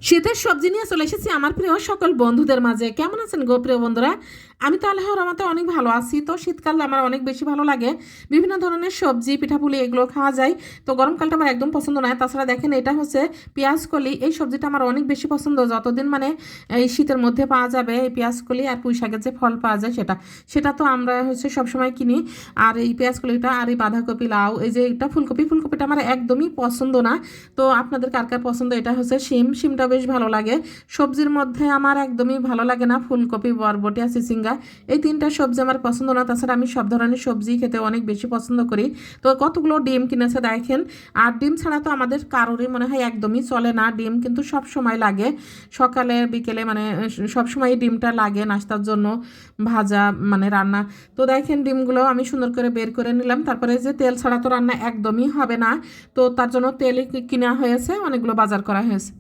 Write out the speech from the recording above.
শীতের সবজি নিয়ে চলে এসেছি আমার প্রিয় সকল বন্ধুদের মাঝে। কেমন আছেন গো প্রিয় বন্ধুরা? আমি তো আল্লাহর রহমতে অনেক ভালো আছি। তো শীতকাল আমার অনেক বেশি ভালো লাগে, বিভিন্ন ধরনের সবজি পিঠাপুলি এগুলো খাওয়া যায়। তো গরমকালটা আমার একদম পছন্দ নয়। তাছাড়া দেখেন এটা হচ্ছে পেঁয়াজকলি, এই সবজিটা আমার অনেক বেশি পছন্দ। যতদিন এই শীতের মধ্যে পাওয়া যাবে এই পেঁয়াজকলি আর পুঁই শাকের যে ফল পাওয়া যায় সেটা সেটা তো আমরা হচ্ছে সবসময় কিনি। আর এই পেঁয়াজকলিটা আর এই বাঁধাকপি, লাউ, এই যে এটা ফুলকপিটা আমার একদমই পছন্দ না। তো আপনাদের কার কার পছন্দ? এটা হচ্ছে শিমটা বেশ ভালো লাগে। সবজির মধ্যে আমার একদমই ভালো লাগে না ফুলকপি, বরবটি আর চিচিঙ্গা, এই তিনটা সবজি আমার পছন্দ না। তাছাড়া আমি সব ধরনের সবজি খেতে অনেক বেশি পছন্দ করি। তো কতগুলো ডিম কিনেছে দেখেন। আর ডিম ছাড়া তো আমাদের কারোরই মনে হয় একদমই চলে না। ডিম কিন্তু সব সময় লাগে, সকালে বিকেলে সব সময় ডিমটা লাগে নাস্তার জন্য, ভাজা রান্না। তো দেখেন ডিমগুলো আমি সুন্দর করে বের করে নিলাম। তারপরে যে তেল ছাড়া তো রান্না একদমই হবে না, তো তার জন্য তেল কিনা হয়েছে, অনেকগুলো বাজার করা হয়েছে।